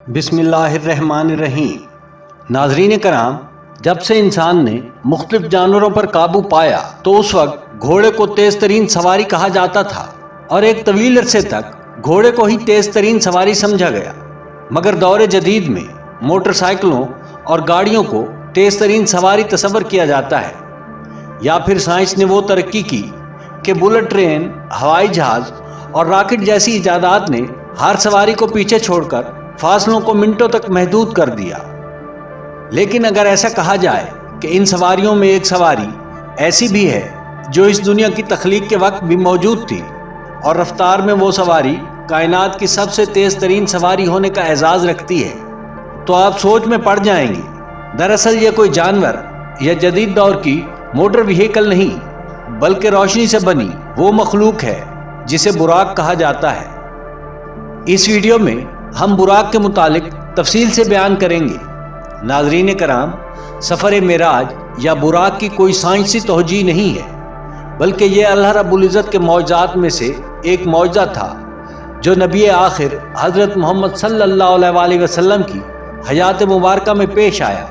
بسم اللہ الرحمن الرحیم۔ ناظرین کرام، جب سے انسان نے مختلف جانوروں پر قابو پایا تو اس وقت گھوڑے کو تیز ترین سواری کہا جاتا تھا اور ایک طویل عرصے تک گھوڑے کو ہی تیز ترین سواری سمجھا گیا، مگر دور جدید میں موٹر سائیکلوں اور گاڑیوں کو تیز ترین سواری تصور کیا جاتا ہے، یا پھر سائنس نے وہ ترقی کی کہ بلٹ ٹرین، ہوائی جہاز اور راکٹ جیسی ایجادات نے ہر سواری کو پیچھے چھوڑ کر فاصلوں کو منٹوں تک محدود کر دیا۔ لیکن اگر ایسا کہا جائے کہ ان سواریوں میں ایک سواری ایسی بھی ہے جو اس دنیا کی تخلیق کے وقت بھی موجود تھی، اور رفتار میں وہ سواری کائنات کی سب سے تیز ترین سواری ہونے کا اعزاز رکھتی ہے، تو آپ سوچ میں پڑ جائیں گے۔ دراصل یہ کوئی جانور یا جدید دور کی موٹر وہیکل نہیں، بلکہ روشنی سے بنی وہ مخلوق ہے جسے براق کہا جاتا ہے۔ اس ویڈیو میں ہم براق کے متعلق تفصیل سے بیان کریں گے۔ ناظرین کرام، سفر معراج یا براق کی کوئی سائنسی توجیہ نہیں ہے، بلکہ یہ اللہ رب العزت کے معجزات میں سے ایک معجزہ تھا جو نبی آخر حضرت محمد صلی اللہ علیہ وسلم کی حیات مبارکہ میں پیش آیا۔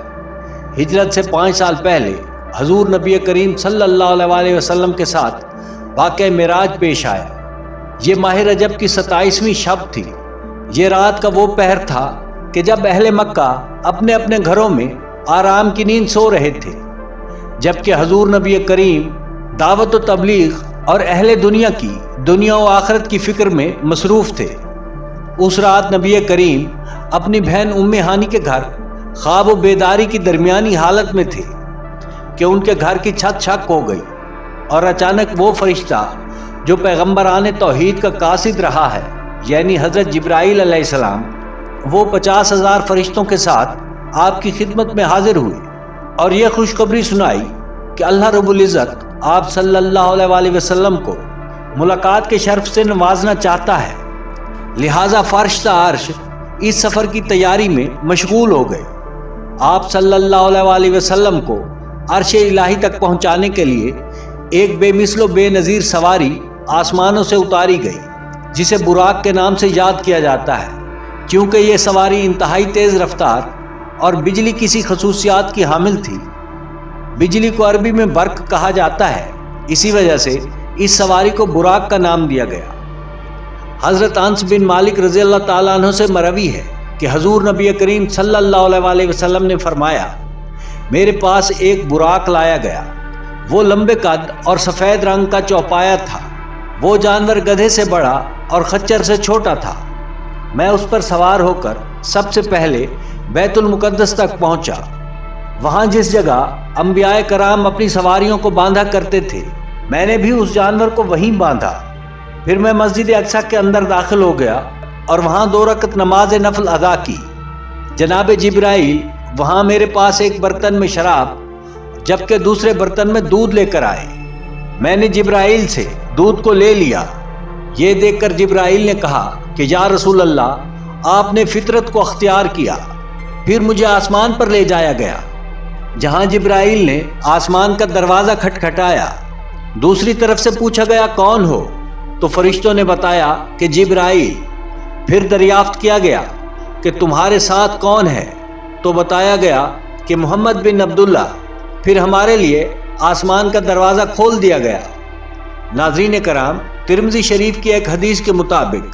ہجرت سے 5 سال پہلے حضور نبی کریم صلی اللہ علیہ وسلم کے ساتھ واقعہ معراج پیش آیا۔ یہ ماہ رجب کی 27ویں شب تھی۔ یہ رات کا وہ پہر تھا کہ جب اہل مکہ اپنے اپنے گھروں میں آرام کی نیند سو رہے تھے، جبکہ حضور نبی کریم دعوت و تبلیغ اور اہل دنیا کی دنیا و آخرت کی فکر میں مصروف تھے۔ اس رات نبی کریم اپنی بہن ام ہانی کے گھر خواب و بیداری کی درمیانی حالت میں تھے کہ ان کے گھر کی چھت چھک ہو گئی، اور اچانک وہ فرشتہ جو پیغمبران توحید کا قاصد رہا ہے، یعنی حضرت جبرائیل علیہ السلام، وہ 50,000 فرشتوں کے ساتھ آپ کی خدمت میں حاضر ہوئے اور یہ خوشخبری سنائی کہ اللہ رب العزت آپ صلی اللہ علیہ وسلم کو ملاقات کے شرف سے نوازنا چاہتا ہے، لہٰذا فرش تا عرش اس سفر کی تیاری میں مشغول ہو گئے۔ آپ صلی اللہ علیہ وسلم کو عرش الہی تک پہنچانے کے لیے ایک بے مثل و بے نظیر سواری آسمانوں سے اتاری گئی، جسے براق کے نام سے یاد کیا جاتا ہے، کیونکہ یہ سواری انتہائی تیز رفتار اور بجلی کسی خصوصیات کی حامل تھی۔ بجلی کو عربی میں برق کہا جاتا ہے، اسی وجہ سے اس سواری کو براق کا نام دیا گیا۔ حضرت انس بن مالک رضی اللہ تعالیٰ عنہ سے مروی ہے کہ حضور نبی کریم صلی اللہ علیہ وسلم نے فرمایا، میرے پاس ایک براق لایا گیا، وہ لمبے قد اور سفید رنگ کا چوپایا تھا، وہ جانور گدھے سے بڑا اور خچر سے چھوٹا تھا۔ میں اس پر سوار ہو کر سب سے پہلے بیت المقدس تک پہنچا۔ وہاں جس جگہ انبیاء کرام اپنی سواریوں کو باندھا کرتے تھے، میں نے بھی اس جانور کو وہیں باندھا۔ پھر میں مسجد اقصی کے اندر داخل ہو گیا اور وہاں 2 رکعت نماز نفل ادا کی۔ جناب جبرائیل وہاں میرے پاس ایک برتن میں شراب جبکہ دوسرے برتن میں دودھ لے کر آئے۔ میں نے جبرائیل سے دودھ کو لے لیا۔ یہ دیکھ کر جبرائیل نے کہا کہ یا رسول اللہ، آپ نے فطرت کو اختیار کیا۔ پھر مجھے آسمان پر لے جایا گیا، جہاں جبرائیل نے آسمان کا دروازہ کھٹکھٹایا۔ دوسری طرف سے پوچھا گیا کون ہو، تو فرشتوں نے بتایا کہ جبرائیل۔ پھر دریافت کیا گیا کہ تمہارے ساتھ کون ہے، تو بتایا گیا کہ محمد بن عبداللہ۔ پھر ہمارے لیے آسمان کا دروازہ کھول دیا گیا۔ ناظرین کرام، ترمذی شریف کی ایک حدیث کے مطابق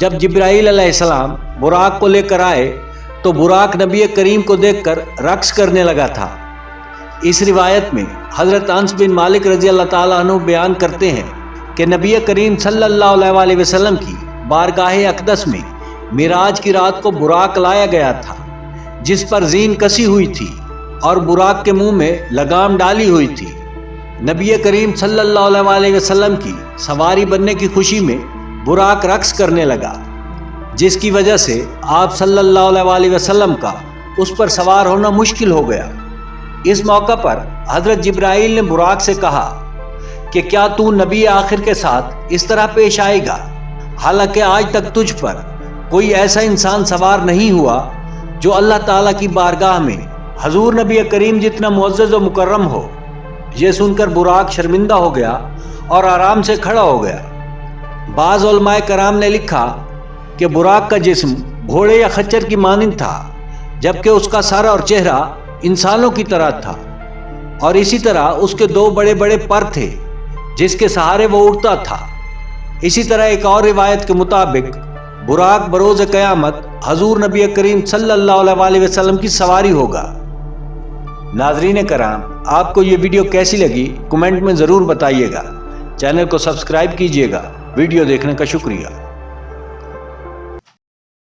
جب جبرائیل علیہ السلام براق کو لے کر آئے تو براق نبی کریم کو دیکھ کر رقص کرنے لگا تھا۔ اس روایت میں حضرت انس بن مالک رضی اللہ تعالیٰ عنہ بیان کرتے ہیں کہ نبی کریم صلی اللہ علیہ وسلم کی بارگاہ اقدس میں معراج کی رات کو براق لایا گیا تھا، جس پر زین کسی ہوئی تھی اور براق کے منہ میں لگام ڈالی ہوئی تھی۔ نبی کریم صلی اللہ علیہ وسلم کی سواری بننے کی خوشی میں براق رقص کرنے لگا، جس کی وجہ سے آپ صلی اللہ علیہ وسلم کا اس پر سوار ہونا مشکل ہو گیا۔ اس موقع پر حضرت جبرائیل نے براق سے کہا کہ کیا تو نبی آخر کے ساتھ اس طرح پیش آئے گا؟ حالانکہ آج تک تجھ پر کوئی ایسا انسان سوار نہیں ہوا جو اللہ تعالیٰ کی بارگاہ میں حضور نبی کریم جتنا معزز و مکرم ہو۔ یہ سن کر براق شرمندہ ہو گیا اور آرام سے کھڑا ہو گیا۔ بعض علماء کرام نے لکھا کہ براق کا جسم گھوڑے یا خچر کی مانند تھا، جبکہ اس کا سر اور چہرہ انسانوں کی طرح تھا، اور اسی طرح اس کے 2 بڑے بڑے پر تھے جس کے سہارے وہ اڑتا تھا۔ اسی طرح ایک اور روایت کے مطابق براق بروز قیامت حضور نبی کریم صلی اللہ علیہ وسلم کی سواری ہوگا۔ ناظرین کرام، آپ کو یہ ویڈیو کیسی لگی کمنٹ میں ضرور بتائیے گا۔ چینل کو سبسکرائب کیجیے گا۔ ویڈیو دیکھنے کا شکریہ۔